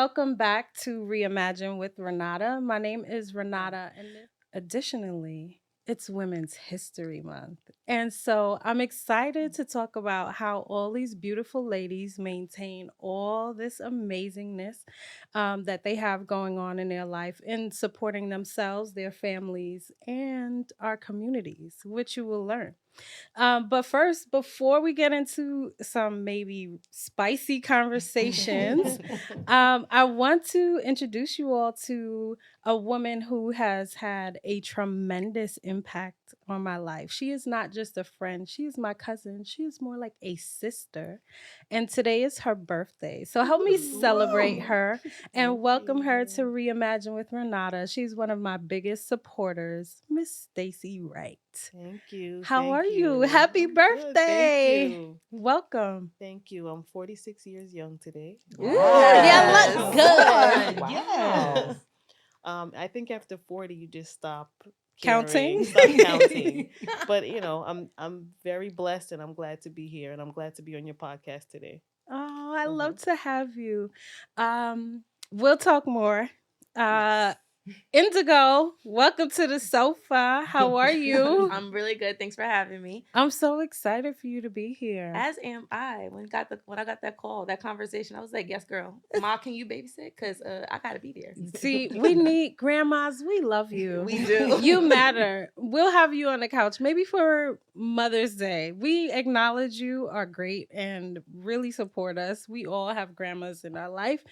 welcome back to Reimagine with Renata. My name is Renata, and additionally, it's Women's History Month. And so I'm excited to talk about how all these beautiful ladies maintain all this amazingness that they have going on in their life in supporting themselves, their families, and our communities, which you will learn. But first, before we get into some maybe spicy conversations, I want to introduce you all to a woman who has had a tremendous impact on my life. She is not just a friend, she is my cousin. She is more like a sister. And today is her birthday. So help me celebrate her and welcome her to Reimagine with Renata. She's one of my biggest supporters, Miss Staci Wright. Thank you. How Thank are you? you. Happy I'm good. Thank birthday. you. Welcome. Thank you. I'm 46 years young today. Ooh, yeah, look good. Wow. Yes. I think after 40 you just stop Counting? stop counting. But I'm very blessed and I'm glad to be here and I'm glad to be on your podcast today. Oh, I love to have you. We'll talk more. Yes. Indigo, welcome to the sofa. How are you? I'm really good. Thanks for having me. I'm so excited for you to be here. As am I. When I got that call, that conversation, I was like, "Yes, girl. Ma, can you babysit? Cause I gotta be there." See, we need grandmas. We love you. We do. You matter. We'll have you on the couch, maybe for Mother's Day. We acknowledge you are great and really support us. We all have grandmas in our life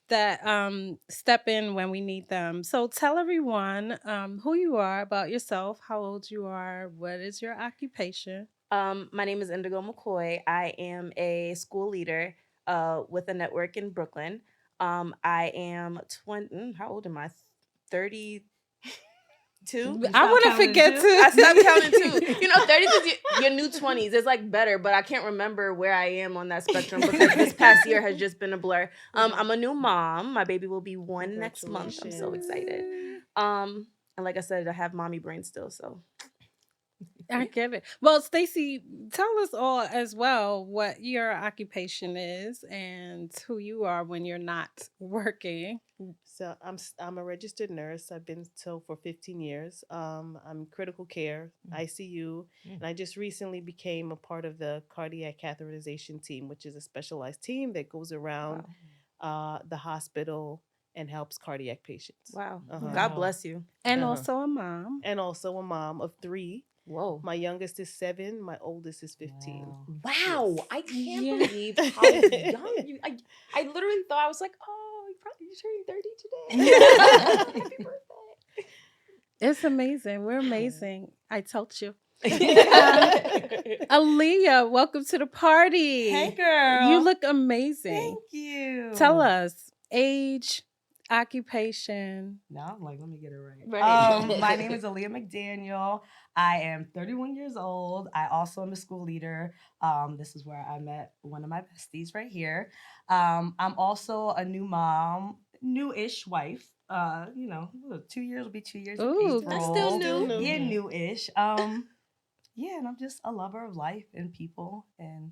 that step in when we need them. So tell everyone who you are, about yourself, how old you are, what is your occupation. My name is Indigo McCkoy. I am a school leader with a network in Brooklyn. I am 20. How old am I? 32. I want to forget to. I stopped counting too. 30s is your new 20s. It's like better, but I can't remember where I am on that spectrum because this past year has just been a blur. I'm a new mom. My baby will be 1 next month. I'm so excited. And like I said, I have mommy brain still, so. I get it. Well, Staci, tell us all as well what your occupation is and who you are when you're not working. So I'm a registered nurse. I've been so for 15 years. I'm critical care, ICU, and I just recently became a part of the cardiac catheterization team, which is a specialized team that goes around the hospital and helps cardiac patients. Wow. Uh-huh. God bless you. And also a mom. And also a mom of 3. Whoa. My youngest is 7. My oldest is 15. Wow. Yes. I can't Yeah. believe how young you. I literally thought, I was like, oh, you're turning 30 today. Happy birthday. It's amazing. We're amazing. I told you. Aliya, welcome to the party. Hey, girl. You look amazing. Thank you. Tell us age, occupation. Now I'm like, let me get it right. Right. My name is Aliya McDaniel. I am 31 years old. I also am a school leader. This is where I met one of my besties right here. I'm also a new mom, new-ish wife. 2 years will be 2 years. in Ooh, April. That's still new. Yeah, new-ish. Yeah, and I'm just a lover of life and people, and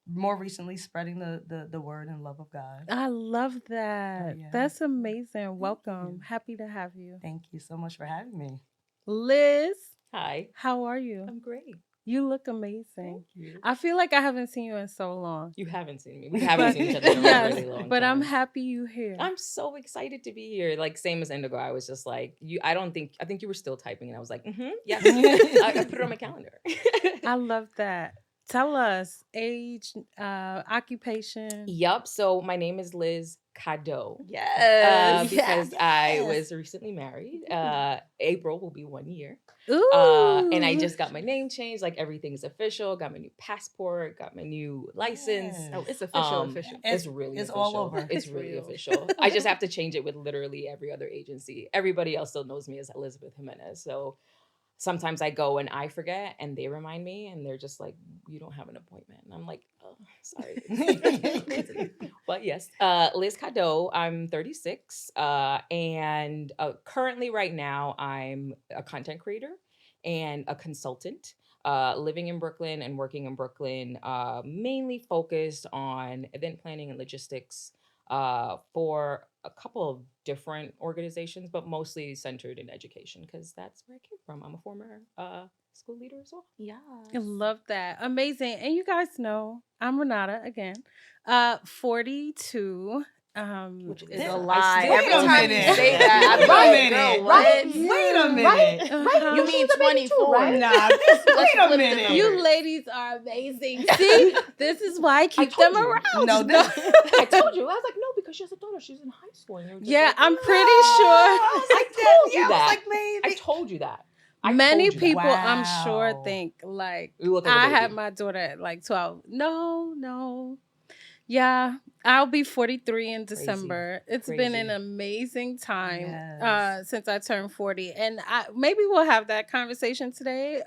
more recently spreading the word and love of God. I love that. yeah. That's amazing. Welcome. you. Happy to have you. Thank you so much for having me. Liz, Hi. how are you? I'm great. You look amazing. Thank you. I feel like I haven't seen you in so long. You haven't seen me. We haven't seen each other in a Yes, really long but time. I'm happy you here. I'm so excited to be here. Like same as Indigo, I was just like you. I think you were still typing, and I was like, yes. I put it on my calendar. I love that. Tell us age, occupation. Yup. So my name is Liz Cadeaux. Yes. Because I was recently married. April will be 1 year. Ooh. And I just got my name changed. Like everything's official. Got my new passport. Got my new license. Yes. Oh, it's official. It's really it's official. all over. It's really official. I just have to change it with literally every other agency. Everybody else still knows me as Elizabeth Jimenez. So sometimes I go and I forget and they remind me and they're just like, you don't have an appointment. And I'm like, oh, sorry. But yes, Liz Cadeaux, I'm 36. And currently right now I'm a content creator and a consultant. Living in Brooklyn and working in Brooklyn, mainly focused on event planning and logistics, for a couple of different organizations, but mostly centered in education because that's where I came from. I'm a former school leader as well. Yeah. I love that. Amazing. And you guys know I'm Renata again. 42. Which is it's- a I lie. still Every don't time get you it. say that, I'm Wait a like, minute. girl, Right? what? Wait a minute. Right? Uh-huh. You mean 24, right? Nah, wait a flip the minute. number. You ladies are amazing. See, this is why I keep told them you. around. No, this. I told you. I was like, no, because she has a daughter. She's in high school. And you're just Yeah, like, I'm "No." pretty I sure. was like, told you yeah, I was that. like, maybe. I told you that. I Many told you that. people, I'm sure, Wow. think like You look like a I baby. had my daughter at like 12. No. Yeah, I'll be 43 in December. It's been an Crazy. amazing time Yes. since I turned 40. And maybe we'll have that conversation today.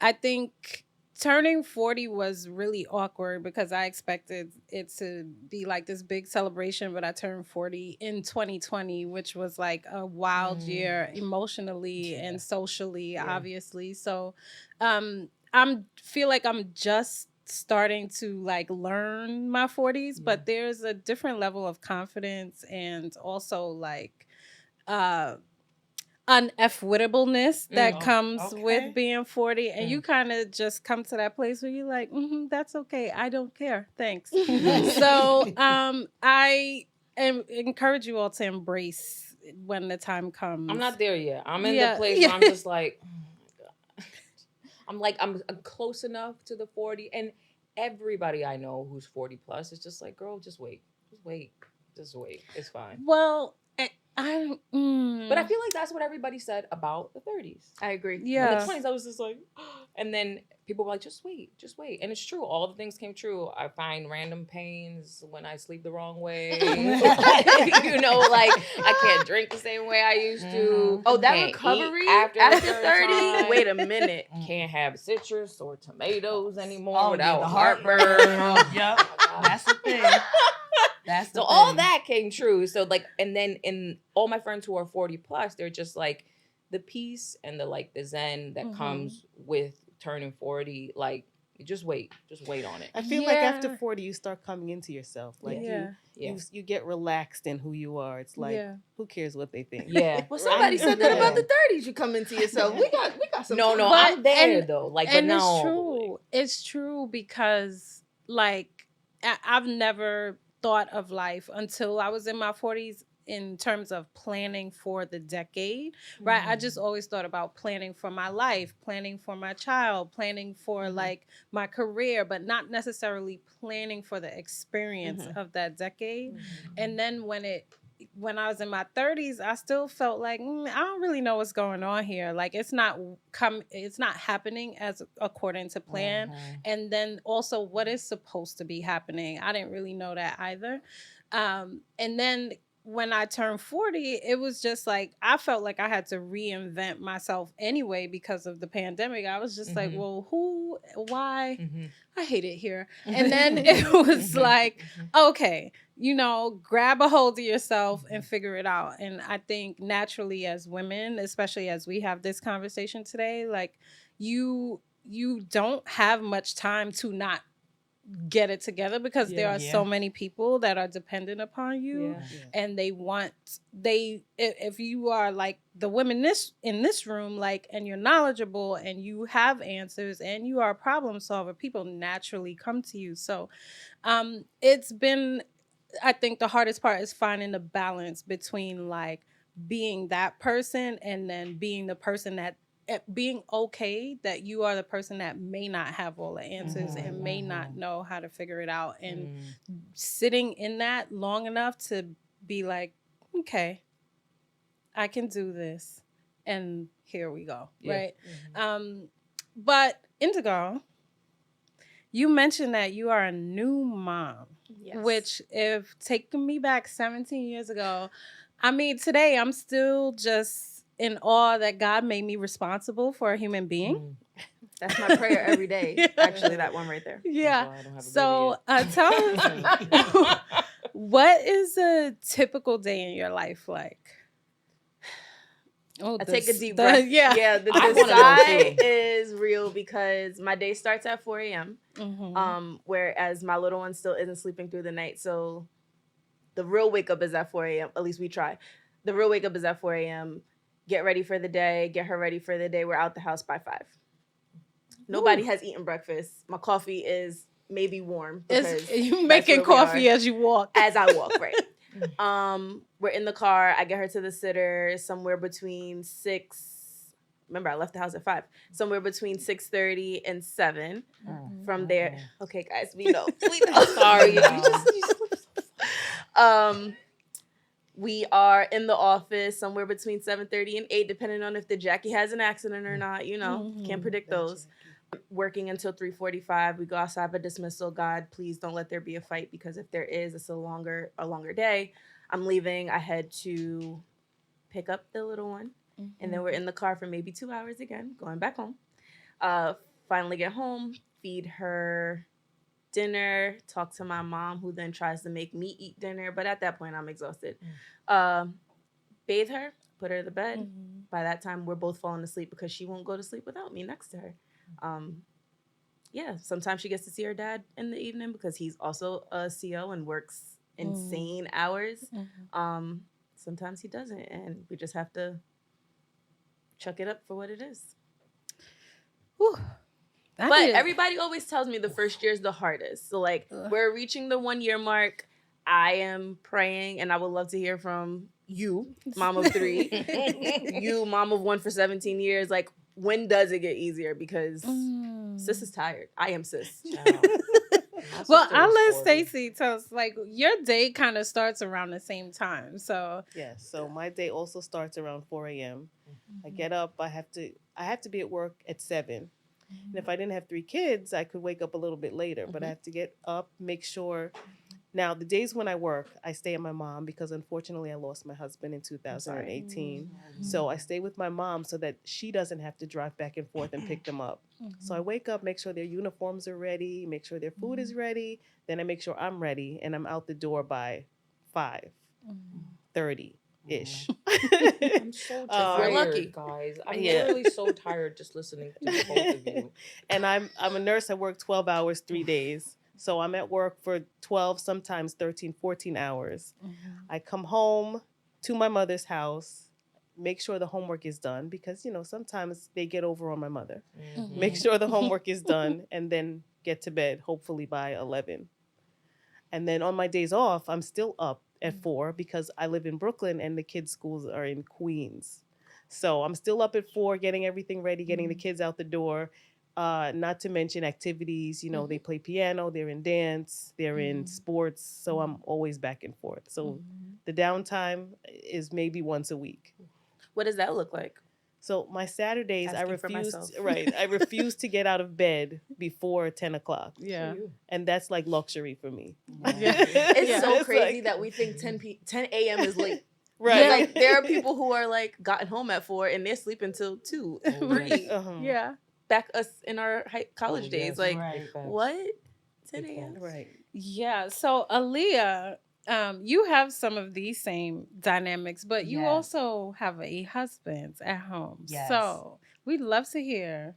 I think turning 40 was really awkward because I expected it to be like this big celebration, but I turned 40 in 2020, which was like a wild year emotionally Yeah. and socially, Yeah. obviously. So feel like I'm just starting to like learn my 40s, but there's a different level of confidence and also like uneffwitableness that comes okay. with being 40, and you kind of just come to that place where you're like, that's okay, I don't care, thanks. So I encourage you all to embrace when the time comes. I'm not there yet. I'm in Yeah, the place yeah. where I'm just like, oh my God. I'm like, I'm close enough to the 40. And everybody I know who's 40 plus is just like, girl, just wait. Just wait. It's fine. Well, But I feel like that's what everybody said about the 30s. I agree. Yeah. In the 20s, I was just like, and then people were like, just wait. And it's true. All the things came true. I find random pains when I sleep the wrong way. You know, like I can't drink the same way I used to. Oh, that Can't eat recovery after after a certain 30? time. Wait a minute. Can't have citrus or tomatoes anymore Oh, without the heartburn. Yep. That's the thing. That's the So all thing. that came true. So like, and then in all my friends who are 40 plus, they're just like the peace and the zen that comes with turning 40. Like, just wait on it. I feel like after Yeah. 40, you start coming into yourself. Like Yeah. you get relaxed in who you are. It's like, who cares what they think? Yeah. Well, somebody said that about the 30s. You come into yourself. We got some. No, time. I'm there and- though. Like, And but it's no. true. It's true because like I've never thought of life until I was in my 40s in terms of planning for the decade, right? I just always thought about planning for my life, planning for my child, planning for like my career, but not necessarily planning for the experience of that decade. And then when I was in my 30s, I still felt like I don't really know what's going on here. Like it's not happening as according to plan. And then also what is supposed to be happening. I didn't really know that either. And then when I turned 40, it was just like I felt like I had to reinvent myself anyway because of the pandemic. I was just like, well, who, why? I hate it here. And then it was like, okay, grab a hold of yourself and figure it out. And I think naturally as women, especially as we have this conversation today, like you don't have much time to not get it together because there are so many people that are dependent upon you and if you are like the women in this room, like, and you're knowledgeable and you have answers and you are a problem solver, people naturally come to you. So it's been, I think the hardest part is finding the balance between like being that person and then being the person that being okay that you are the person that may not have all the answers and may not know how to figure it out, and sitting in that long enough to be like, okay, I can do this, and here we go. Right. But Indigo, you mentioned that you are a new mom. Yes. Which, if taking me back 17 years ago, I mean, today I'm still just in awe that God made me responsible for a human being. That's my prayer every day. Actually, that one right there. Yeah. So tell us, what is a typical day in your life like? Oh, I take a deep breath. Yeah. The I wanna know sigh too. is real because my day starts at 4 a.m. Whereas my little one still isn't sleeping through the night. So The real wake up is at 4 a.m. At least we try. The real wake up is at 4 a.m. Get ready for the day. Get her ready for the day. We're out the house by 5. Nobody has eaten breakfast. My coffee is maybe warm because You making coffee as you walk. As I walk, right. We're in the car. I get her to the sitter somewhere between 6. Remember, I left the house at 5. Somewhere between 6:30 and 7. From there, okay, guys, we know. Sorry, we are in the office somewhere between 7:30 and 8, depending on if the Jackie has an accident or not. You know, can't predict those. Working until 3:45. We go outside for dismissal. God, please don't let there be a fight, because if there is, it's a longer day. I'm leaving. I head to pick up the little one, and then we're in the car for maybe 2 hours again, going back home. Finally get home, feed her dinner, talk to my mom, who then tries to make me eat dinner. But at that point, I'm exhausted. Bathe her, put her to bed. By that time, we're both falling asleep because she won't go to sleep without me next to her. Sometimes she gets to see her dad in the evening because he's also a CO and works insane hours. Sometimes he doesn't, and we just have to chuck it up for what it is. Whew. But everybody always tells me the first year is the hardest. So like we're reaching the 1 year mark. I am praying, and I would love to hear from you, mom of 3, you, mom of 1 for 17 years. Like, when does it get easier? Because sis is tired. I am sis. Well, I'll let Stacy tell us, like, your day kind of starts around the same time. So yes, so my day also starts around 4 a.m. I get up. I have to be at work at 7. And if I didn't have 3 kids, I could wake up a little bit later. But I have to get up, make sure. Now, the days when I work, I stay at my mom because unfortunately I lost my husband in 2018. So I stay with my mom so that she doesn't have to drive back and forth and pick them up. So I wake up, make sure their uniforms are ready, make sure their food is ready. Then I make sure I'm ready, and I'm out the door by 5:30-ish. I'm so tired, We're lucky, guys. I'm literally so tired just listening to both of you. And I'm a nurse. I work 12 hours, 3 days. So I'm at work for 12, sometimes 13, 14 hours. I come home to my mother's house, make sure the homework is done because, sometimes they get over on my mother. Make sure the homework is done and then get to bed, hopefully by 11. And then on my days off, I'm still up at 4 because I live in Brooklyn and the kids' schools are in Queens. So I'm still up at 4, getting everything ready, getting the kids out the door. Not to mention activities, they play piano, they're in dance, they're in sports. So I'm always back and forth. So the downtime is maybe once a week. What does that look like? So my Saturdays, I Asking refuse to get out of bed before 10 o'clock. Yeah. And that's like luxury for me. It's so It's crazy like- that we think 10 a.m. is late. Right. Like, there are people who are like gotten home at 4 and they're sleeping till 2, 3. Yeah. Back us in our college days. Like, Right. what? 10 a.m.? Right. Yeah. So Aliya, you have some of these same dynamics, but you also have a husband at home. Yes. So we'd love to hear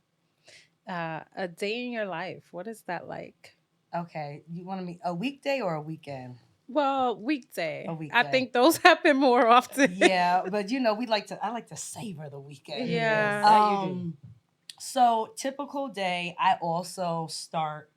a day in your life. What is that like? Okay, you want me a weekday or a weekend? Well, weekday. A I weekday. think those happen more often. Yeah, but I like to savor the weekend. Yeah. So typical day, I also start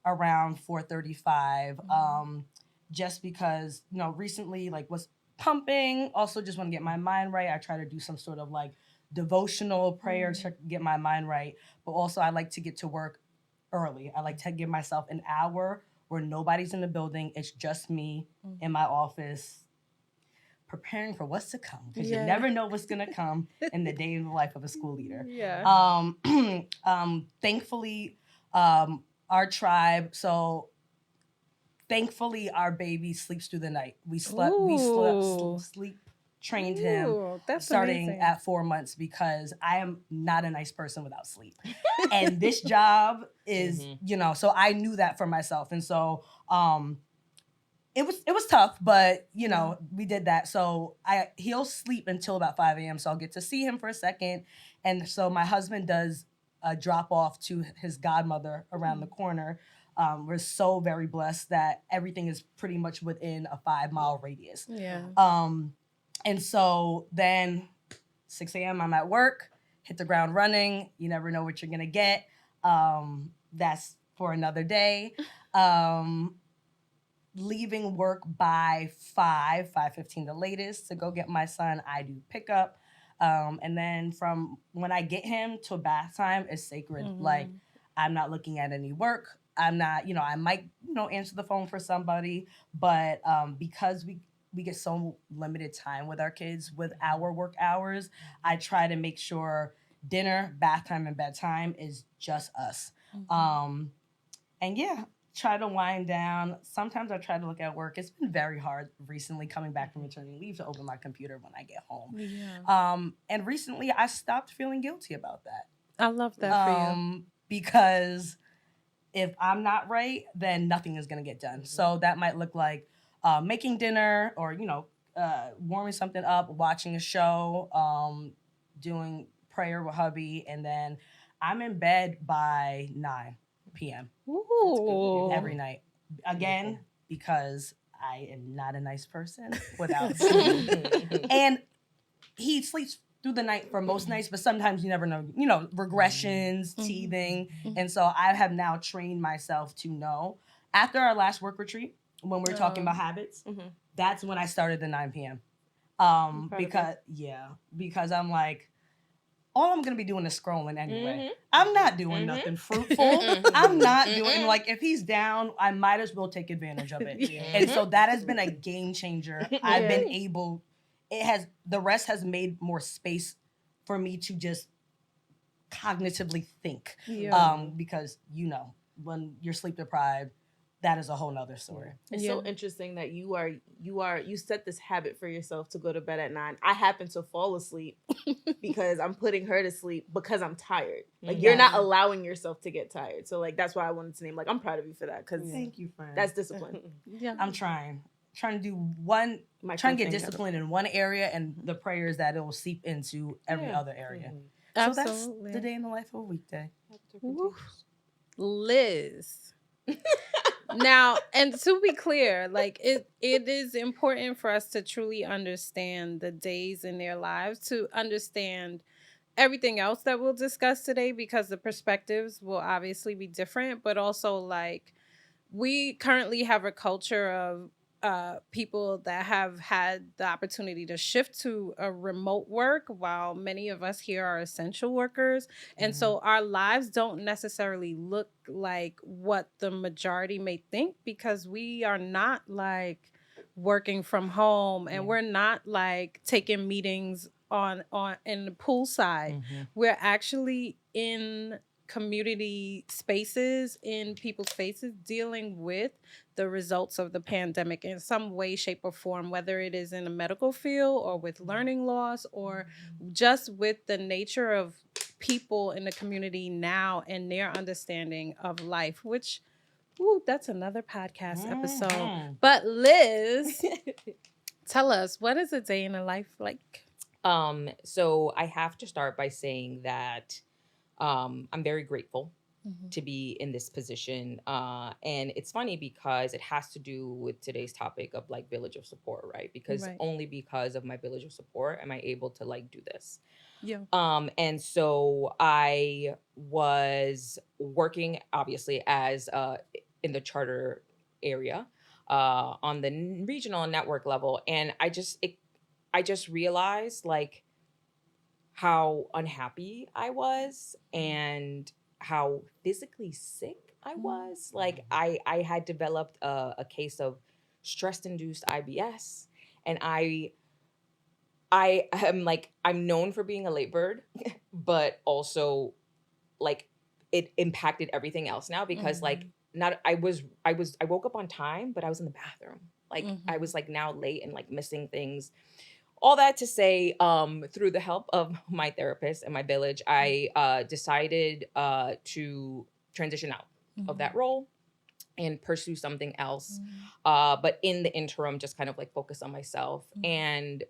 around 4:35. Just because, recently like was pumping, also just want to get my mind right. I try to do some sort of like devotional prayer to get my mind right. But also I like to get to work early. I like to give myself an hour where nobody's in the building. It's just me in my office preparing for what's to come, because you never know what's going to come in the day in the life of a school leader. Yeah. Thankfully, our tribe, thankfully our baby sleeps through the night. We sleep trained him Ooh, that's starting amazing. at 4 months, because I am not a nice person without sleep. And this job is, so I knew that for myself. And so it was tough, but we did that. So he'll sleep until about 5 a.m. So I'll get to see him for a second. And so my husband does a drop off to his godmother around the corner. We're so very blessed that everything is pretty much within a 5-mile radius. Yeah. And so then 6 a.m. I'm at work, hit the ground running. You never know what you're gonna get. That's for another day. Leaving work by 5:15 the latest to go get my son. I do pickup. And then from when I get him to bath time is sacred. Like, I'm not looking at any work. I'm not, I might, answer the phone for somebody, but because we get so limited time with our kids with our work hours, I try to make sure dinner, bath time, and bedtime is just us. And yeah, try to wind down. Sometimes I try to look at work. It's been very hard recently coming back from maternity leave to open my computer when I get home. Yeah. And recently I stopped feeling guilty about that. I love that for you. Because if I'm not right, then nothing is going to get done. So that might look like making dinner or, warming something up, watching a show, doing prayer with hubby. And then I'm in bed by 9 p.m. Ooh. every night. Again, because I am not a nice person without sleep. And he sleeps through the night for most nights, but sometimes you never know, regressions, teething. And so I have now trained myself to know. After our last work retreat, when we were talking about habits, that's when I started the 9 p.m. Because I'm like, all I'm gonna be doing is scrolling anyway. I'm not doing nothing fruitful. I'm not doing, like, if he's down, I might as well take advantage of it. And so that has been a game changer. I've been able, the rest has made more space for me to just cognitively think. Because when you're sleep deprived, that is a whole nother story. It's so interesting that you set this habit for yourself to go to bed at 9. I happen to fall asleep because I'm putting her to sleep because I'm tired. Like, you're not allowing yourself to get tired. So, like, that's why I wanted to name, like, I'm proud of you for that, because thank you, friend. that's discipline. I'm trying to do trying to get disciplined in one area, and the prayer is that it will seep into every other area. So that's the day in the life of a weekday. Liz. Now, and to be clear, like, it is important for us to truly understand the days in their lives, to understand everything else that we'll discuss today, because the perspectives will obviously be different, but also, like, we currently have a culture of people that have had the opportunity to shift to a remote work, while many of us here are essential workers. And so our lives don't necessarily look like what the majority may think, because we are not, like, working from home, and we're not, like, taking meetings on in the poolside. We're actually in community spaces, in people's faces, dealing with the results of the pandemic in some way, shape, or form, whether it is in the medical field or with learning loss, or just with the nature of people in the community now and their understanding of life, which, that's another podcast episode. But Liz, tell us, what is a day in a life like? So I have to start by saying that I'm very grateful to be in this position. And it's funny because it has to do with today's topic of, like, village of support, right? Because only because of my village of support am I able to, like, do this. And so I was working, obviously, as in the charter area on the regional and network level. And I just realized, like, how unhappy I was and how physically sick I was. Like, I had developed a case of stress-induced IBS, and I am, like, I'm known for being a late bird, but also, like, it impacted everything else now, because like, I woke up on time, but I was in the bathroom. Like, I was, like, now late and, like, missing things. All that to say, through the help of my therapist and my village, I decided to transition out of that role and pursue something else. But in the interim, just kind of, like, focus on myself. And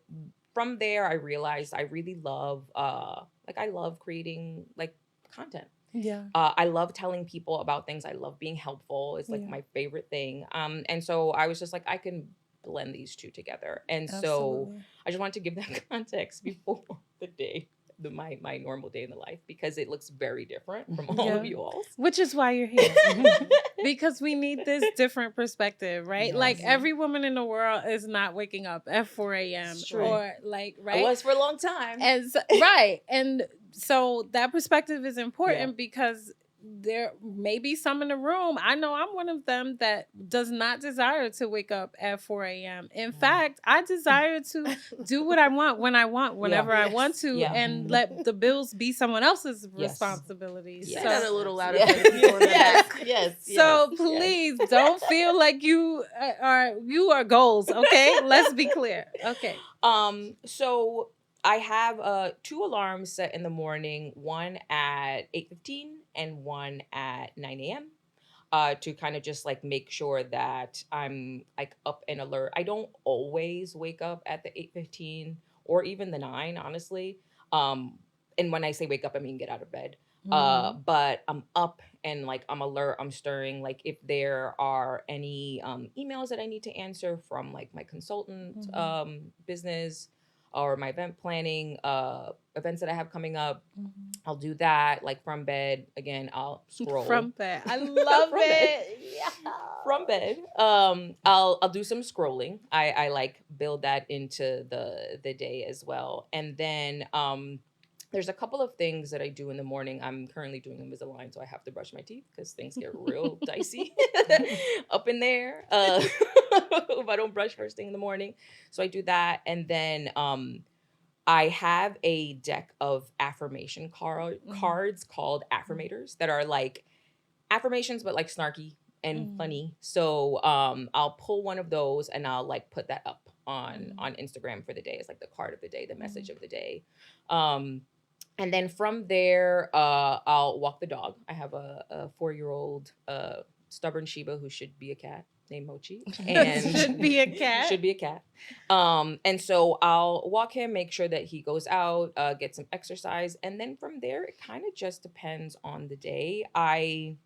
from there, I realized I really love, I love creating, like, content. Yeah. I love telling people about things. I love being helpful. It's like Yeah. my favorite thing. And so I was just like, I can blend these two together. And so Absolutely. I just wanted to give that context before the day, my normal day in the life, because it looks very different from all of Yeah. you all's. Which is why you're here. Because we need this different perspective, right? Like Yes. every woman in the world is not waking up at 4 a.m. It's true. or like, I right? was for a long time. And right. And so that perspective is important because there may be some in the room. I know I'm one of them that does not desire to wake up at 4 a.m. In fact, I desire to do what I want when I want, whenever I want to, Yeah. and let the bills be someone else's Yes. responsibility. Yes. Say that a little louder Yeah. for the people in the back. Yes. So please don't feel like you are goals, okay? Let's be clear. Okay. So I have 2 alarms set in the morning, one at 8:15 and one at 9 a.m. To kind of just like make sure that I'm like up and alert. I don't always wake up at the 8:15 or even the 9, honestly. And when I say wake up, I mean get out of bed. But I'm up and like I'm alert, I'm stirring. Like if there are any emails that I need to answer from like my consultant business or my event planning events that I have coming up, I'll do that like from bed. Again, I'll scroll From bed. I love From bed. it. Yeah. from bed. I'll do some scrolling. I like build that into the day as well. And then there's a couple of things that I do in the morning. I'm currently doing Invisalign, so I have to brush my teeth because things get real dicey up in there if I don't brush first thing in the morning. So I do that, and then I have a deck of affirmation cards called affirmators that are like affirmations, but like snarky and funny. So I'll pull one of those and I'll like put that up on Instagram for the day. It's like the card of the day, the message of the day. And then from there, I'll walk the dog. I have a 4-year-old stubborn Shiba who should be a cat named Mochi. And Should be a cat. Should be a cat. And so I'll walk him, make sure that he goes out, get some exercise. And then from there, it kind of just depends on the day. I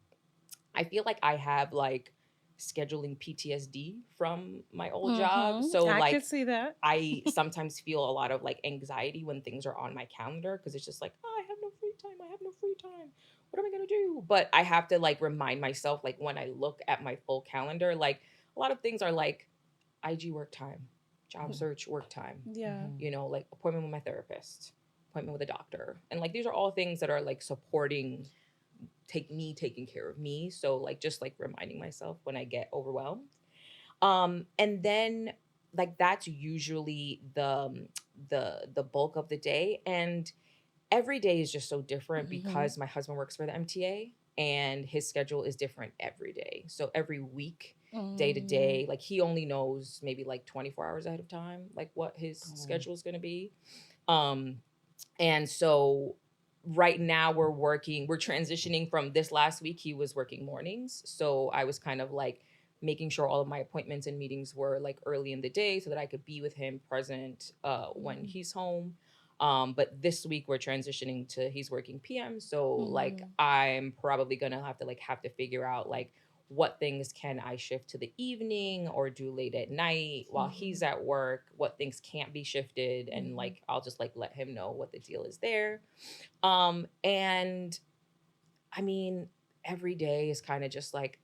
feel like I have like scheduling PTSD from my old job. So I like could see that. I sometimes feel a lot of like anxiety when things are on my calendar because it's just like, oh, I have no free time. I have no free time. What am I going to do? But I have to like remind myself, like when I look at my full calendar, like a lot of things are like IG work time, job search work time, Yeah. you know, like appointment with my therapist, appointment with a doctor. And like these are all things that are like supporting taking care of me. So like just like reminding myself when I get overwhelmed. And then like that's usually the bulk of the day. And every day is just so different because my husband works for the MTA and his schedule is different every day. So every week, day to day, like he only knows maybe like 24 hours ahead of time, like what his schedule is going to be. And so right now we're transitioning from this last week. He was working mornings. So I was kind of like making sure all of my appointments and meetings were like early in the day so that I could be with him present when he's home. But this week we're transitioning to he's working PM. So like I'm probably gonna have to figure out like what things can I shift to the evening or do late at night while he's at work, what things can't be shifted. And like, I'll just like let him know what the deal is there. And I mean, every day is kind of just like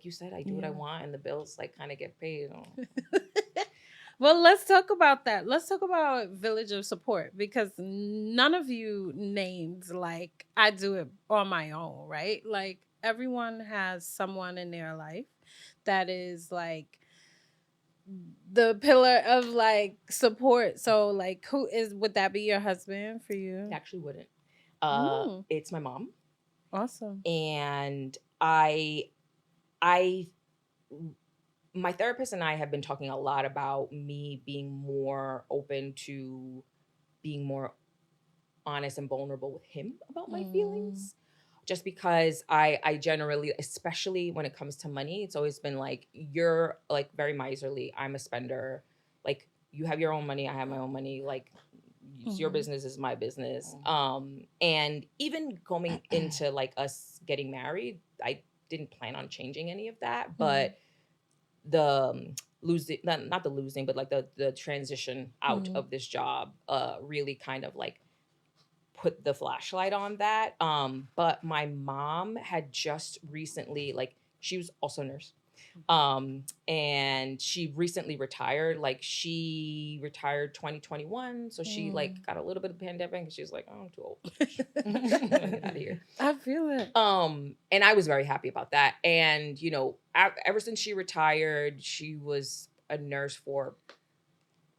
you said, I do what I want and the bills like kind of get paid. Well, let's talk about that. Let's talk about Village of Support because none of you named like I do it on my own, right? Like everyone has someone in their life that is like the pillar of like support. So like would that be your husband for you? It actually wouldn't. Mm. It's my mom. Awesome. And my therapist and I have been talking a lot about me being more open to being more honest and vulnerable with him about my feelings. Just because I generally, especially when it comes to money, it's always been like, you're like very miserly. I'm a spender. Like you have your own money. I have my own money. Like It's your Mhm. business is my business. And even going into like us getting married, I didn't plan on changing any of that, but the losing, not the losing, but like the transition out Mhm. of this job really kind of like put the flashlight on that. But my mom had just recently, like, she was also a nurse. And she recently retired. Like, she retired 2021. So she like got a little bit of pandemic and she was like, oh, I'm too old. I'm gonna get out of here. I feel it. And I was very happy about that. And, you know, ever since she retired, she was a nurse for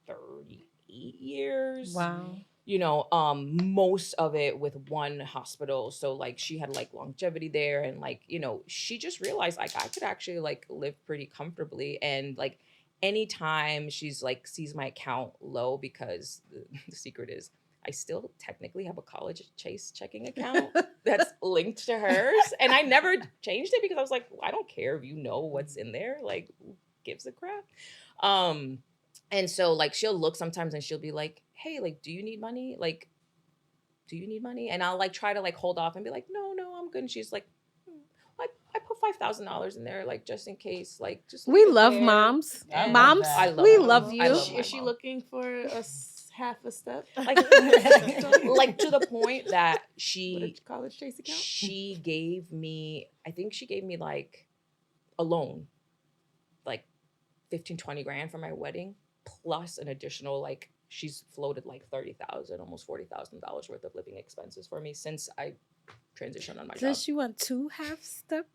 38 years. Wow. You know, most of it with one hospital. So like she had like longevity there, and like, you know, she just realized like I could actually like live pretty comfortably. And like anytime she's like sees my account low, because the secret is I still technically have a college Chase checking account that's linked to hers. And I never changed it because I was like, well, I don't care if you know what's in there. Like, who gives a crap? And so like she'll look sometimes and she'll be like, hey, like, do you need money? Like, do you need money? And I'll like try to like hold off and be like, no, I'm good. And she's like, I put $5,000 in there, like, just in case, like, just We leave it love there." moms. I love Moms, that. I love we my love mom. you. I love my Is she mom. looking for half a step? Like, like to the point that With she a college Chase account? she gave me, I think she gave me like a loan, like 15, 20 grand for my wedding, plus an additional, like, she's floated like 30,000, almost $40,000 worth of living expenses for me since I transitioned on my job. Does she want 2 half steps?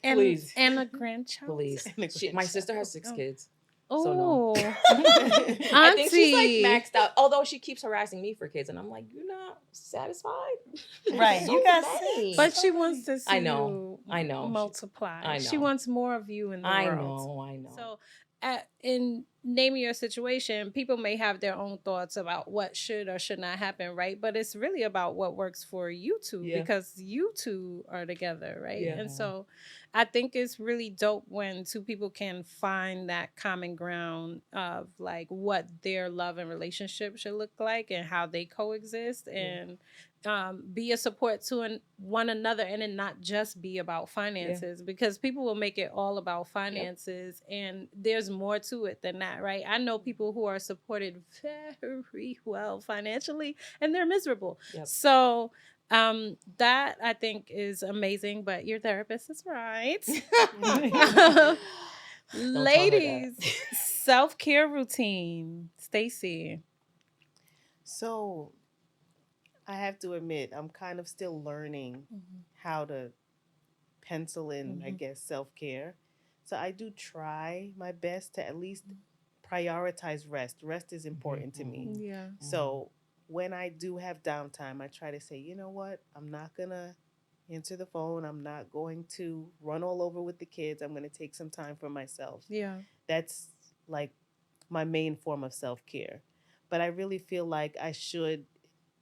And, Please. and a grandchild? Please. My sister has 6 kids. Oh, So no. Auntie. I think she's like maxed out. Although she keeps harassing me for kids, and I'm like, you're not satisfied, Right, So you got many. 6. But she wants to see I know. you multiply. I She know. wants more of you in the I world. know. So, in naming your situation, people may have their own thoughts about what should or should not happen, right? But it's really about what works for you two, Yeah. because you two are together, right? Yeah. And so I think it's really dope when 2 people can find that common ground of like what their love and relationship should look like and how they coexist, and be a support to one another, and it not just be about finances, because people will make it all about finances, and there's more to it than that, right? I know people who are supported very well financially and they're miserable. Yep. So that I think is amazing, but your therapist is right. Ladies, self-care routine. Staci. So I have to admit, I'm kind of still learning how to pencil in, I guess, self-care. So I do try my best to at least prioritize rest. Rest is important to me. Yeah. So when I do have downtime, I try to say, you know what? I'm not going to answer the phone. I'm not going to run all over with the kids. I'm going to take some time for myself. Yeah. That's like my main form of self-care. But I really feel like I should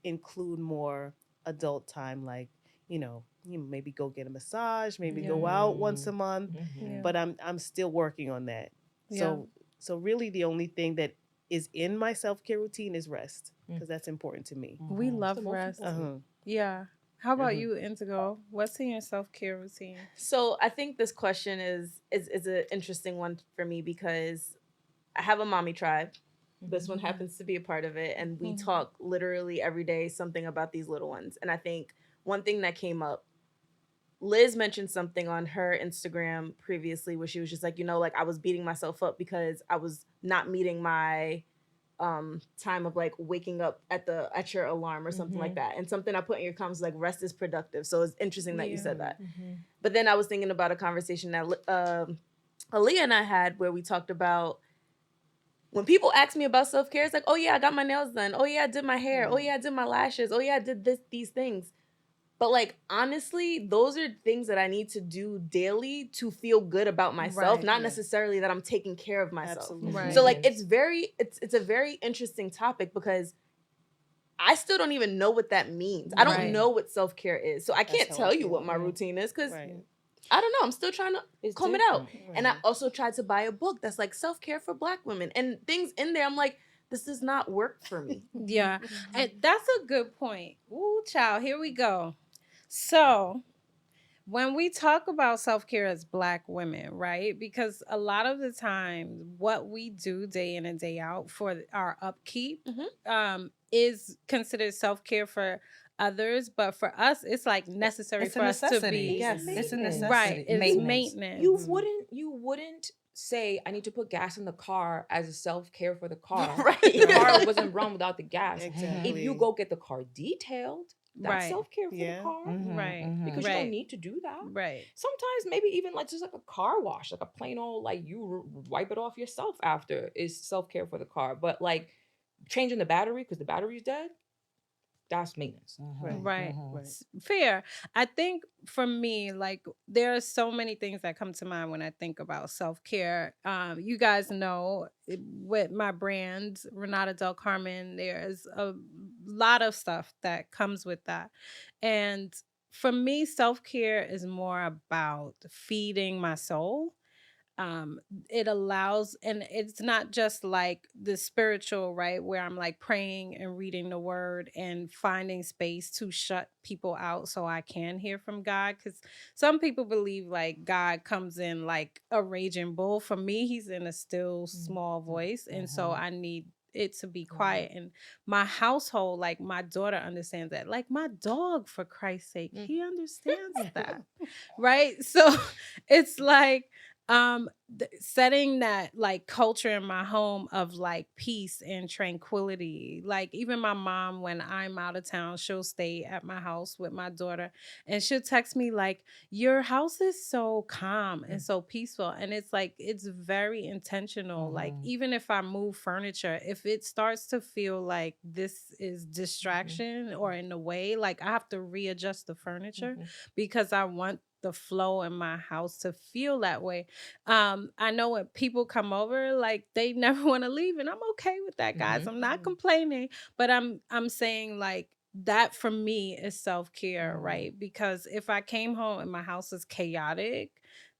include more adult time, like, you know, maybe go get a massage, maybe go out once a month. Yeah. But I'm still working on that. Yeah. So really the only thing that is in my self-care routine is rest, because that's important to me. We love rest. Yeah. How about you, Indigo? What's in your self-care routine? So I think this question is an interesting one for me, because I have a mommy tribe. This one happens to be a part of it, and we talk literally every day something about these little ones. And I think one thing that came up, Liz mentioned something on her Instagram previously where she was just like, you know, like, I was beating myself up because I was not meeting my time of like waking up at your alarm or something like that. And something I put in your comments was like, rest is productive. So it's interesting that you said that. But then I was thinking about a conversation that Aliya and I had where we talked about, when people ask me about self-care, it's like, oh yeah, I got my nails done. Oh yeah, I did my hair. Oh yeah, I did my lashes. Oh yeah, I did these things. But like, honestly, those are things that I need to do daily to feel good about myself, not necessarily that I'm taking care of myself. Absolutely. Right. So like, it's a very interesting topic, because I still don't even know what that means. I don't know what self-care is. So I can't how I tell you feel. what my routine is, because Right. I don't know. I'm still trying to comb it out. Right. And I also tried to buy a book that's like self-care for Black women, and things in there. I'm like, this does not work for me. Yeah. And that's a good point. Ooh, child, here we go. So when we talk about self-care as Black women, right? Because a lot of the time what we do day in and day out for our upkeep is considered self-care for others, but for us it's like necessary It's a for us to necessity. be Yes. It's a Maintenance. necessity. right. It's maintenance. You wouldn't say I need to put gas in the car as a self-care for the car. Right. The car wasn't run without the gas. Exactly. If you go get the car detailed, that's Right. self-care for Yeah. the car. Right. Because you Right. don't need to do that. Right. Sometimes maybe even like just like a car wash, like a plain old like wipe it off yourself after is self-care for the car. But like changing the battery because the battery's dead, that's maintenance. Right. Right. Fair. I think for me, like there are so many things that come to mind when I think about self-care. You guys know with my brand, Renata Del Carmen, there's a lot of stuff that comes with that. And for me, self-care is more about feeding my soul. It allows, and it's not just like the spiritual, right, where I'm like praying and reading the word and finding space to shut people out so I can hear from God, because some people believe like God comes in like a raging bull. For me, he's in a still small voice, and so I need it to be quiet. And my household, like my daughter understands that, like my dog, for Christ's sake, he understands that, right? So it's like setting that like culture in my home of like peace and tranquility. Like even my mom, when I'm out of town, she'll stay at my house with my daughter and she'll text me like, your house is so calm and so peaceful. And it's like it's very intentional. Like even if I move furniture, if it starts to feel like this is distraction or in the way, like I have to readjust the furniture because I want the flow in my house to feel that way. I know when people come over, like they never want to leave, and I'm okay with that, guys. I'm not complaining, but I'm saying like that for me is self-care, right? Because if I came home and my house is chaotic,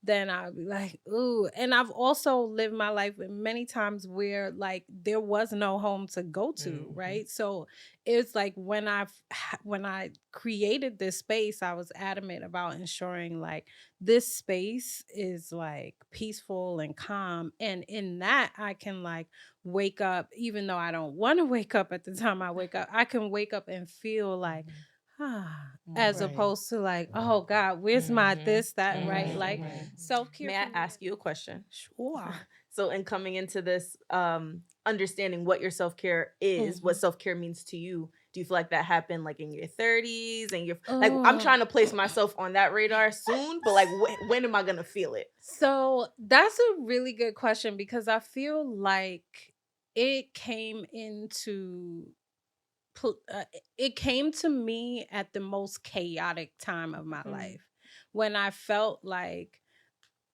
then I'd be like, ooh. And I've also lived my life many times where like there was no home to go to, right? So it's like when I created this space, I was adamant about ensuring like this space is like peaceful and calm. And in that, I can like wake up, even though I don't want to wake up at the time I wake up, I can wake up and feel like, as Right. opposed to like, oh God, where's my this, that, right? Like self-care. May I ask you a question? Sure. So in coming into this, understanding what your self-care is, what self-care means to you, do you feel like that happened like in your 30s and you're like, I'm trying to place myself on that radar soon, but like when am I gonna feel it? So that's a really good question because I feel like it came it came to me at the most chaotic time of my life when I felt like,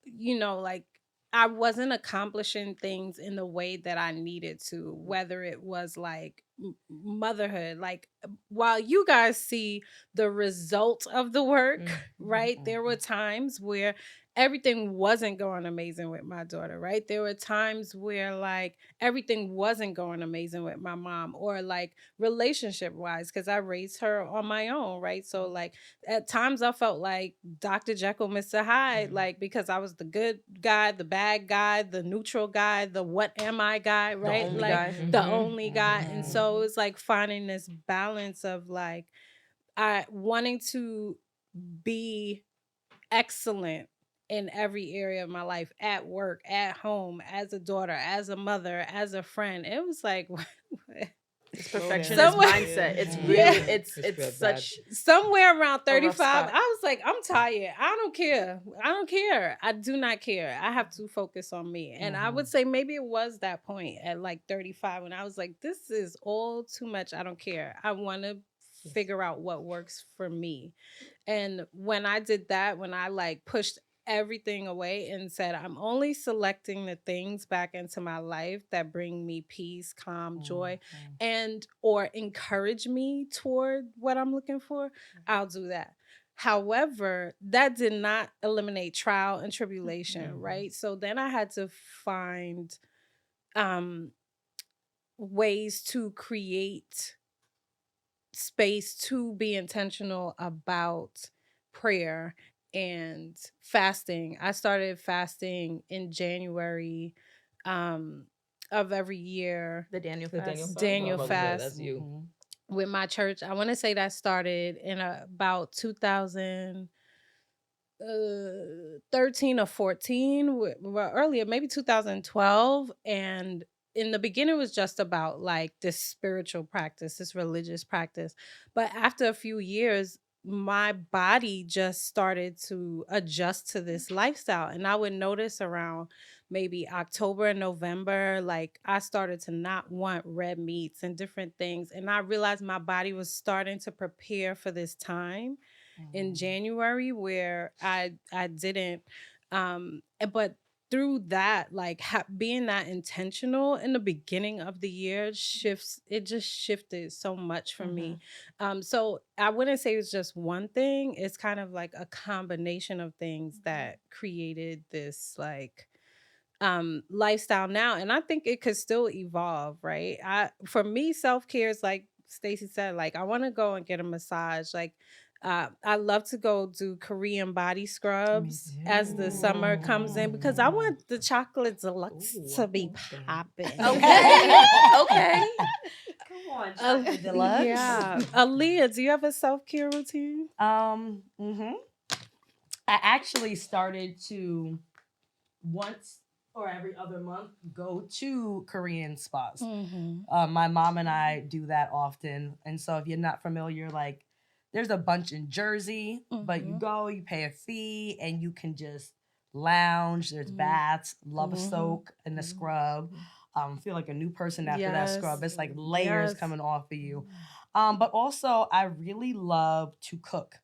like I wasn't accomplishing things in the way that I needed to, whether it was like motherhood. Like while you guys see the result of the work, right? There were times where everything wasn't going amazing with my daughter, right? There were times where like everything wasn't going amazing with my mom or like relationship wise, because I raised her on my own, right? So like at times I felt like Dr. Jekyll, Mr. Hyde, like because I was the good guy, the bad guy, the neutral guy, the what am I guy, right? only Like guy. the only guy. And so it's like finding this balance of like I wanting to be excellent in every area of my life, at work, at home, as a daughter, as a mother, as a friend. It was like It's perfectionist Somewhere- mindset. It's really Yeah. it's real such somewhere around A rough 35, spot. I was like, I'm tired. I don't care. I do not care. I have to focus on me. And I would say maybe it was that point at like 35 when I was like, this is all too much. I don't care. I want to figure out what works for me. And when I did that, when I like pushed everything away and said, I'm only selecting the things back into my life that bring me peace, calm, joy, and or encourage me toward what I'm looking for, I'll do that. However, that did not eliminate trial and tribulation, right? So then I had to find ways to create space to be intentional about prayer and fasting. I started fasting in January um of every year. The Daniel The Daniel fast. fast? I Daniel was about to say, fast that's you. with my church. I want to say that started in about 2000 13 or 14, well, earlier, maybe 2012. And in the beginning, it was just about like this spiritual practice, this religious practice. But after a few years, my body just started to adjust to this lifestyle. And I would notice around maybe October and November, like I started to not want red meats and different things. And I realized my body was starting to prepare for this time in January where I didn't but through that, like being that intentional in the beginning of the year shifts, it just shifted so much for me. So I wouldn't say it's just one thing, it's kind of like a combination of things that created this like lifestyle now, and I think it could still evolve, right? I For me, self-care is like Stacy said, like I want to go and get a massage. Like I love to go do Korean body scrubs as the summer comes in because I want the chocolate deluxe Ooh, to I be want that. popping. Okay. Okay. Come on, Uh, chocolate deluxe. yeah. Aaliyah, do you have a self-care routine? I actually started to once or every other month go to Korean spas. My mom and I do that often. And so if you're not familiar, like there's a bunch in Jersey, but you go, you pay a fee, and you can just lounge. There's baths, love a soak and a scrub. Feel like a new person after that scrub. Yes. It's like layers Yes. coming off of you. But also I really love to cook.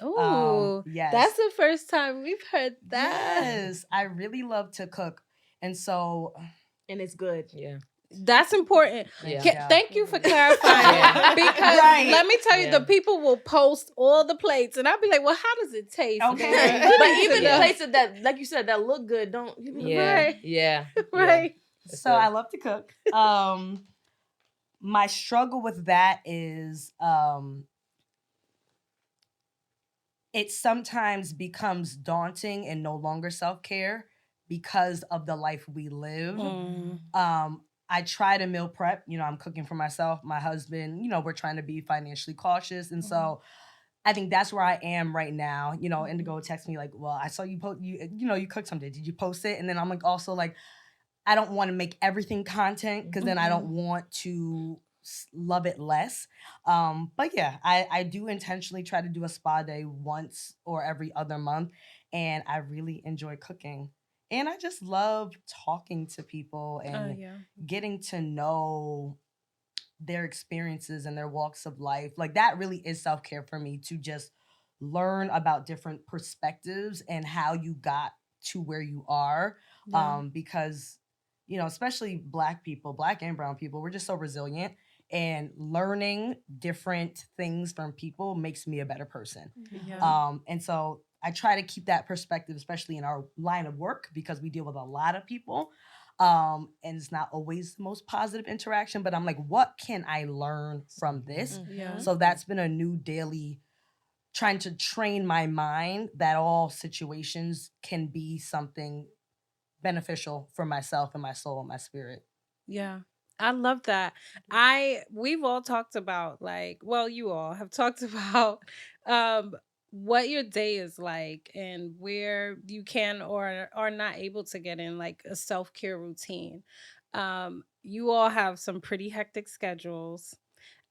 Oh, Yes. that's the first time we've heard that. Yes, I really love to cook. And so And it's good. Yeah. That's important. Yeah. Thank you for clarifying Yeah. because Right. let me tell you, Yeah. the people will post all the plates, and I'll be like, "Well, how does it taste?" Okay. girl? But You need even to the know. places that, like you said, that look good, don't. Yeah. Right. Yeah. Right. That's So good. I love to cook. My struggle with that is it sometimes becomes daunting and no longer self-care because of the life we live. I try to meal prep. I'm cooking for myself, my husband, we're trying to be financially cautious. And so I think that's where I am right now. Indigo texts me like, well, I saw you post, you cooked something. Did you post it? And then I'm like, also like, I don't want to make everything content because then I don't want to love it less. But yeah, I do intentionally try to do a spa day once or every other month. And I really enjoy cooking. And I just love talking to people and getting to know their experiences and their walks of life. Like that really is self-care for me, to just learn about different perspectives and how you got to where you are. Because, especially Black people, Black and brown people, we're just so resilient, and learning different things from people makes me a better person. And so I try to keep that perspective, especially in our line of work, because we deal with a lot of people. And it's not always the most positive interaction, but I'm like, what can I learn from this? So that's been a new daily trying to train my mind that all situations can be something beneficial for myself and my soul and my spirit. Yeah. I love that. We've all talked about, like, well, you all have talked about what your day is like and where you can or are not able to get in like a self-care routine. You all have some pretty hectic schedules.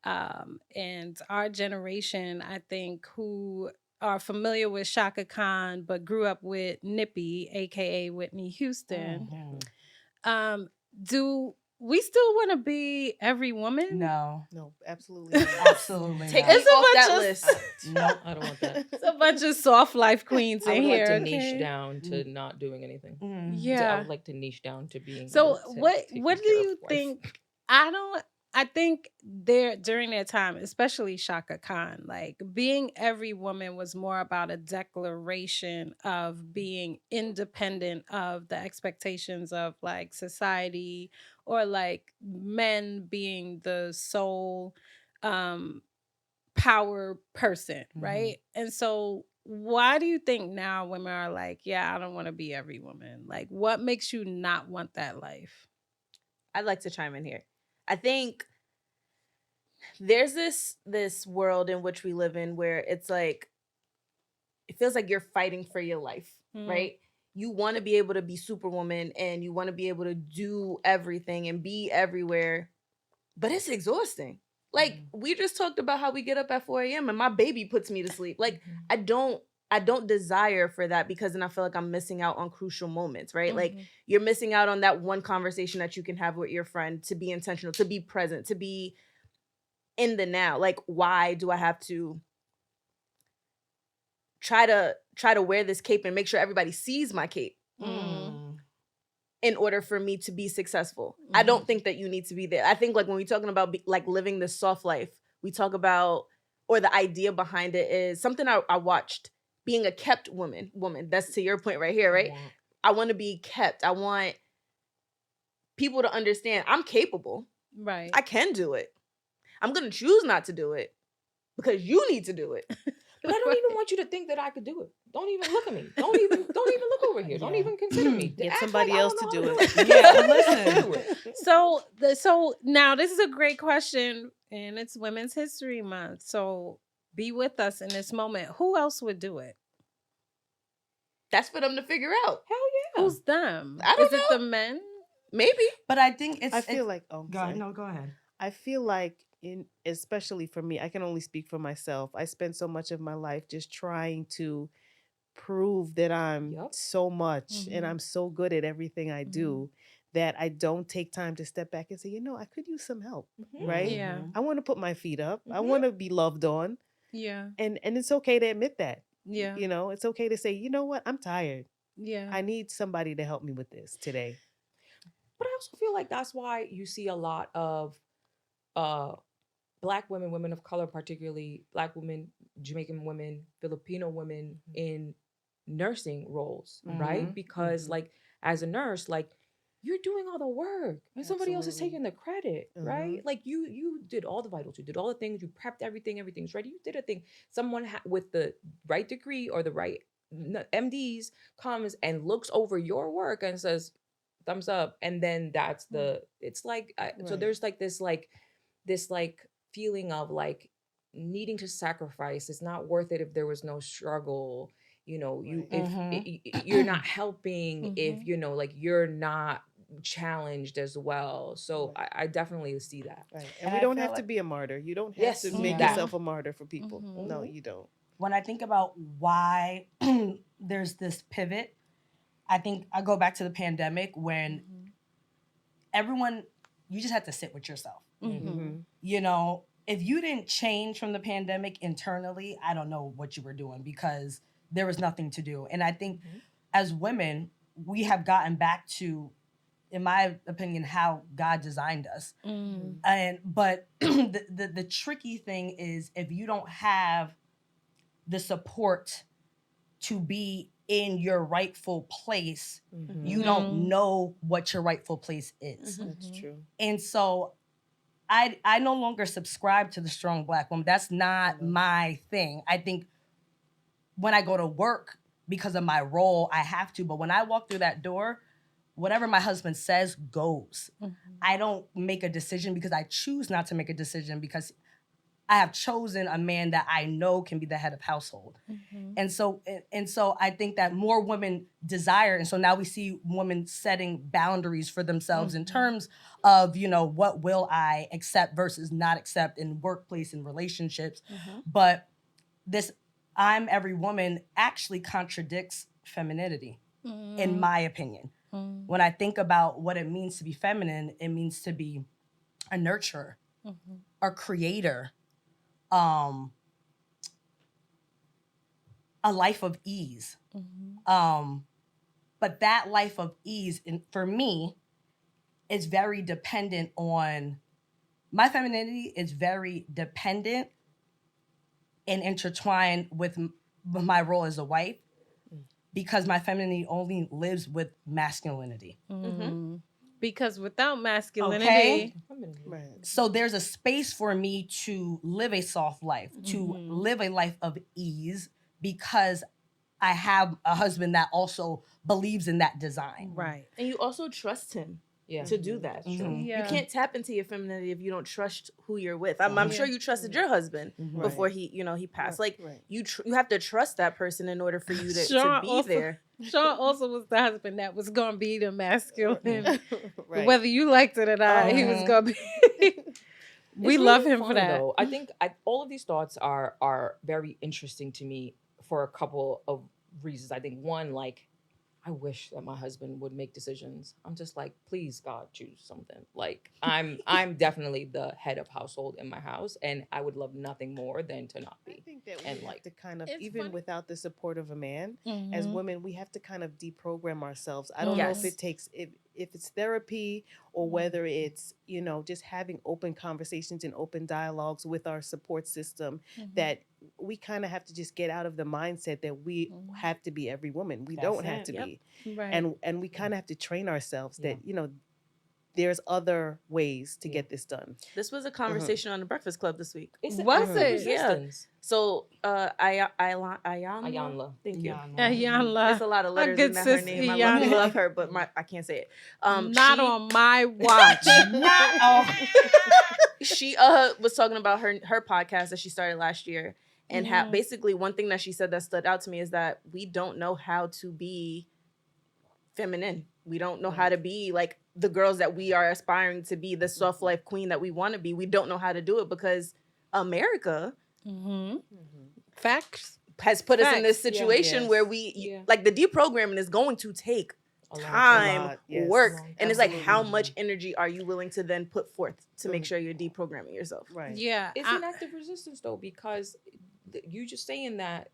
And our generation, I think, who are familiar with Shaka Khan but grew up with Nippy, aka Whitney Houston, do we still want to be every woman? No, absolutely not. absolutely Take not. me It's a off bunch that of- list. No, I don't want that. It's a bunch of soft life queens I in would like here. to niche okay? down to not doing anything. I Yeah. would like to niche down to being. So taking what do care of you wife. think? I don't I think there during their time, especially Shaka Khan, like being every woman was more about a declaration of being independent of the expectations of like society or like men being the sole um power person, Mhm. right? And so why do you think now women are like, yeah, I don't want to be every woman? Like what makes you not want that life? I'd like to chime in here. I think there's this world in which we live in where it's like it feels like you're fighting for your life, Mm, right? You want to be able to be superwoman and you want to be able to do everything and be everywhere, but it's exhausting. Like we just talked about how we get up at 4 a.m. and my baby puts me to sleep. Like I don't I don't desire for that because then I feel like I'm missing out on crucial moments, right? Like mhm. you're missing out on that one conversation that you can have with your friend, to be intentional, to be present, to be in the now. Like why do I have to try to wear this cape and make sure everybody sees my cape Mm, Mm. in order for me to be successful? I mhm. don't think that you need to be there. I think like when we're talking about like living this soft life, we talk about, or the idea behind it is something I watched, being a kept woman. That's to your point right here, right? Yeah. I want to be kept. I want people to understand I'm capable. Right. I can do it. I'm going to choose not to do it because you need to do it. But I don't even want you to think that I could do it. Don't even look at me. Don't even look over here. Don't Yeah. even consider me. Get Act like somebody I else don't to know do how to do it. it. Yeah, Don't even listen. do it. So so now this is a great question and it's Women's History Month. So be with us in this moment. Who else would do it? That's for them to figure out. Hell yeah. Who's them? I don't Is it know. the men? Maybe. But I think I it's feel like, oh, I'm go ahead. sorry. No, go ahead. I feel like especially for me, I can only speak for myself. I spend so much of my life just trying to prove that I'm Yup. so much and Mhm, I'm so good at everything I mhm. do that I don't take time to step back and say, I could use some help, right? Yeah. Mhm. I want to put my feet up. I Mm-hmm. want to be loved on. Yeah. And it's okay to admit that. Yeah. It's okay to say, you know what? I'm tired. Yeah. I need somebody to help me with this today. But I also feel like that's why you see a lot of uh black women, women of color, particularly black women, Jamaican women, Filipino women in nursing roles, right? Mhm. Because Mhm. like as a nurse, like you're doing all the work and somebody else is Absolutely. taking the credit, Uh-huh. right? Like you did all the vitals, you did all the things, you prepped everything, everything's ready. You did a thing. Someone with the right degree or the right MDs comes and looks over your work and says thumbs up, and then that's the it's like so Right. there's like this like feeling of like needing to sacrifice. It's not worth it if there was no struggle. You Right. if Mhm. you're not helping, if Mhm. like you're not challenged as well. So Right. I definitely see that. Right. And And we I don't feel have to like be a martyr. You don't have to Yes, make yeah. that. yourself a martyr for people. Mhm. No, Mhm. you don't. When I think about why there's this pivot, I think I go back to the pandemic when Mhm. everyone, you just had to sit with yourself. Mhm. If you didn't change from the pandemic internally, I don't know what you were doing because there was nothing to do. And I think Mhm. as women, we have gotten back to, in my opinion, how God designed us. Mm. But the tricky thing is if you don't have the support to be in your rightful place, you Mm-hmm. don't Mhm. know what your rightful place is. Mhm. That's Mhm. true. And so I no longer subscribe to the strong black woman. That's not No. my thing. I think when I go to work because of my role, I have to. But when I walk through that door, whatever my husband says goes. Mhm. I don't make a decision because I choose not to make a decision because I have chosen a man that I know can be the head of household. Mhm. And so I think that more women desire, and so now we see women setting boundaries for themselves in Mhm. terms of what will I accept versus not accept in workplace and relationships. Mhm. But this I'm every woman actually contradicts femininity in Mm. my opinion. Mm. When I think about what it means to be feminine, it means to be a nurturer, Mhm. a creator, um a life of ease. Mhm. But that life of ease, for me, is very dependent on my femininity is very dependent and intertwined with my role as a wife, because my femininity only lives with masculinity. Because without masculinity, Okay. Right. So there's a space for me to live a soft life, to live a life of ease, because I have a husband that also believes in that design. right? And you also trust him to do that. Mhm. Yeah. You can't tap into your femininity if you don't trust who you're with. I'm sure you trusted your husband before he passed. Right. Like Right. you have to trust that person in order for you to Sean be also- there. Sean also was the husband that was gonna be the masculine, Right. whether you liked it or not. He was gonna be. We It's love really him for fun, that. though. I think all of these thoughts are very interesting to me for a couple of reasons. I think one, like, I wish that my husband would make decisions. I'm just like, please, God, choose something. Like, I'm definitely the head of household in my house, and I would love nothing more than to not I be. think that we And, have like, to kind of, It's even funny. without the support of a man, as Mhm. women, we have to kind of deprogram ourselves. I don't know if Yes. it takes, if it's therapy or whether it's, just having open conversations and open dialogues with our support system, that we kind of have to just get out of the mindset that we have to be every woman. We That's don't have it. to Yep. be. Right. And we kind of have to train ourselves Yeah. that, there's other ways to get this done. This was a conversation on the Breakfast Club this week. It's Was an act of it? resistance. So Ayanla. Ayanla. Thank you. Ayanla. It's a lot of Our letters good in that her sis name. I Ayanla. love her, but I can't say it. Not she, on my watch. she was talking about her podcast that she started last year, and how basically one thing that she said that stood out to me is that we don't know how to be feminine. We don't know how to be like the girls that we are aspiring to be, the soft life queen that we want to be. We don't know how to do it because America Facts. has put us in this Facts. situation Yes. where we like the deprogramming is going to take A long time, lot, yes. work, Long and it's like Absolutely. how much energy are you willing to then put forth to make sure you're deprogramming yourself? Right. Yeah. It's an act of resistance, though, because you just saying that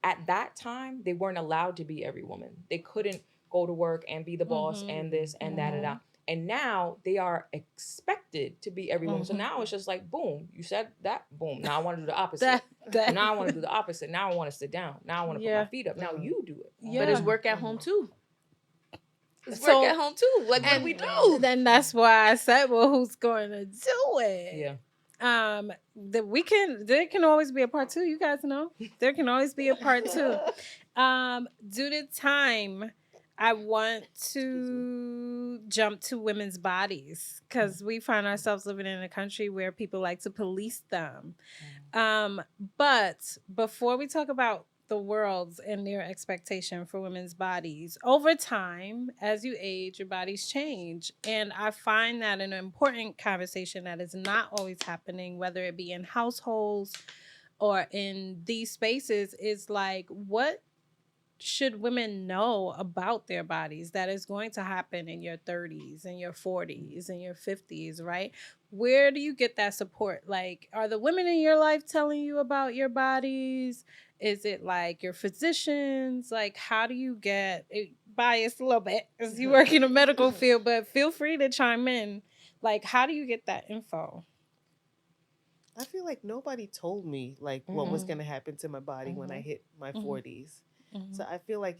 at that time they weren't allowed to be every woman. They couldn't go to work and be the boss and this and that and that. And now they are expected to be every woman. So now it's just like, boom, you said that, boom. Now I want to do the opposite. that. Now I want to do the opposite. Now I want to sit down. Now I want to put Yeah. my feet up. Now you do it. Yeah. But it's work at home too. It's So- work at home too. Like what do we do? Then that's why I said, well, who's going to do it? Yeah. There can always be a part two. You guys know there can always be a part two. Due to time, I want to jump to women's bodies because we find ourselves living in a country where people like to police them. But before we talk about the world's and their expectation for women's bodies, over time, as you age, your bodies change. And I find that an important conversation that is not always happening, whether it be in households or in these spaces, is like, what should women know about their bodies that is going to happen in your 30s and your 40s and your 50s, right? Where do you get that support? Like, are the women in your life telling you about your bodies? Is it like your physicians? Like, how do you get it? Biased a little bit as you work in the medical field, but feel free to chime in. Like, how do you get that info? I feel like nobody told me like what was going to happen to my body when I hit my 40s. So I feel like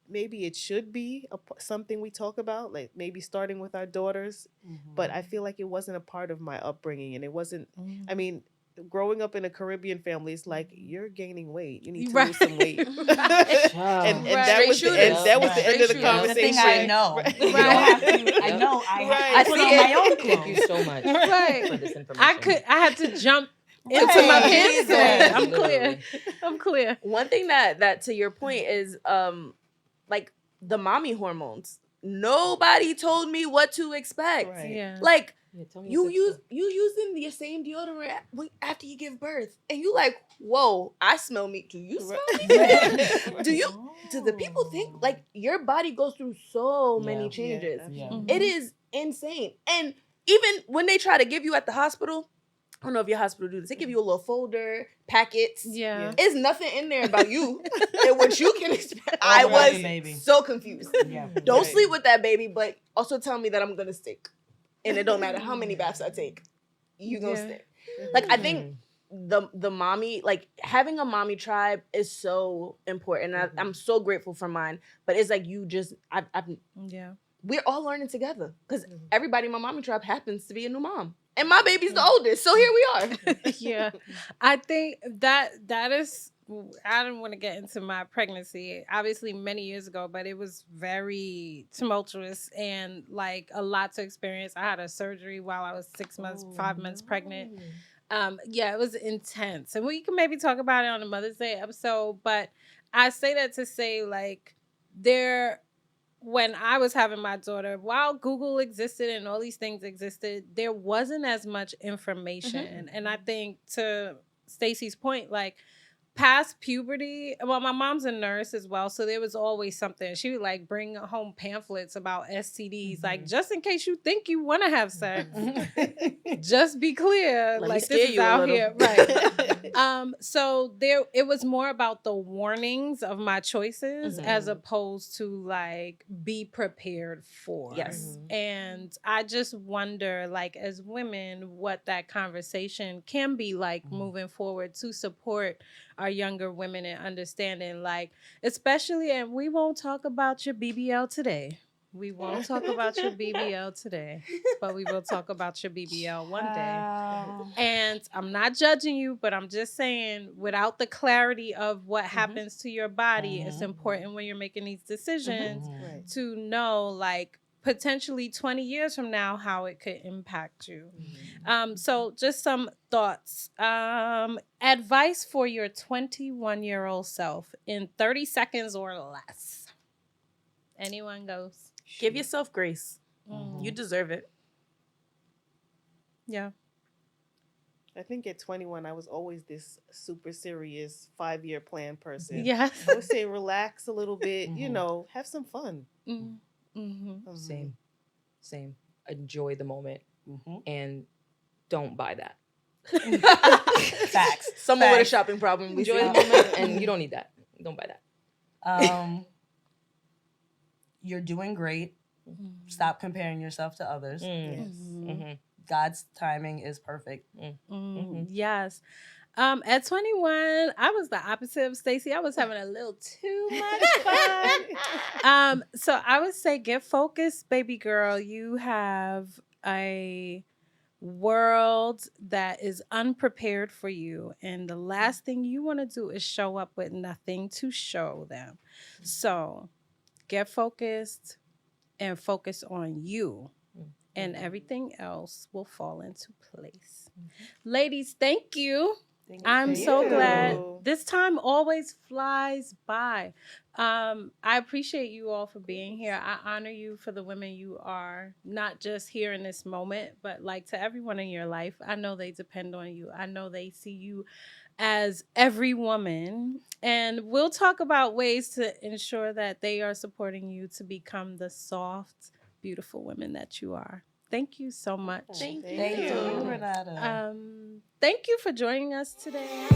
maybe it should be something we talk about, like maybe starting with our daughters. But I feel like it wasn't a part of my upbringing, and it wasn't. I mean, growing up in a Caribbean family, it's like you're gaining weight. You need to lose some weight. and that was the end. That was the end of the Straight conversation. The thing I know. Right. You don't have to, I know. I put on my own clothes. Thank you so much Right. for this information. I had to jump into Right. my pants. Right. I'm clear. Literally. I'm clear. One thing that to your point is like the mommy hormones. Nobody told me what to expect. Right. Yeah. Like Yeah, tell me you what's using the same deodorant after you give birth, and you like, whoa, I smell meat. Do you smell meat? Do the people think like your body goes through so many Yeah. changes? Yeah. It is insane. And even when they try to give you at the hospital, I don't know if your hospital do this. They give you a little folder, packets. Yeah. There's nothing in there about you and what you can expect. Oh, I right, was baby. so confused. Yeah. Don't Right. sleep with that baby, but also tell me that I'm gonna stink. and it don't matter how many baths I take, you gonna Yeah. stay. Like I think the mommy, like having a mommy tribe is so important. I'm so grateful for mine, but it's like Yeah. we're all learning together because everybody in my mommy tribe happens to be a new mom, and my baby's the oldest, so here we are. Yeah. I think that is, I don't want to get into my pregnancy, obviously many years ago, but it was very tumultuous and like a lot to experience. I had a surgery while I was 6 months, 5 months pregnant. Yeah, it was intense. And we can maybe talk about it on the Mother's Day episode, but I say that to say like when I was having my daughter, while Google existed and all these things existed, there wasn't as much information. And I think to Staci's point, like past puberty, well, my mom's a nurse as well, so there was always something. She would like bring home pamphlets about STDs, like just in case you think you want to have sex, just be clear, Let me like scare this is you a out little. here, right? So it was more about the warnings of my choices as opposed to like be prepared for. Yes. And I just wonder, like as women, what that conversation can be like moving forward to support our younger women in understanding, like especially, and we won't talk about your BBL today. We won't talk about your BBL today, but we will talk about your BBL one day. And I'm not judging you, but I'm just saying, without the clarity of what happens to your body, it's important when you're making these decisions Right. to know, like, potentially 20 years from now, how it could impact you. So just some thoughts. Advice for your 21-year-old self in 30 seconds or less. Anyone goes? Give yourself grace. You deserve it. Yeah. I think at 21, I was always this super serious 5-year plan person. Yes. I would say relax a little bit, have some fun. Same. Enjoy the moment and don't buy that. Facts. Someone with a shopping problem. We Enjoy see. the moment and you don't need that. Don't buy that. You're doing great. Stop comparing yourself to others. Yes. God's timing is perfect. Yes. At 21, I was the opposite of Staci. I was having a little too much fun. So I would say get focused, baby girl. You have a world that is unprepared for you, and the last thing you want to do is show up with nothing to show them. So get focused and focus on you, and everything else will fall into place. Ladies, thank you. I'm so glad. This time always flies by. I appreciate you all for being here. I honor you for the women you are, not just here in this moment, but like to everyone in your life. I know they depend on you. I know they see you as every woman. And we'll talk about ways to ensure that they are supporting you to become the soft, beautiful women that you are. Thank you so much. Thank you. Thank you, Renata. Thank you for joining us today.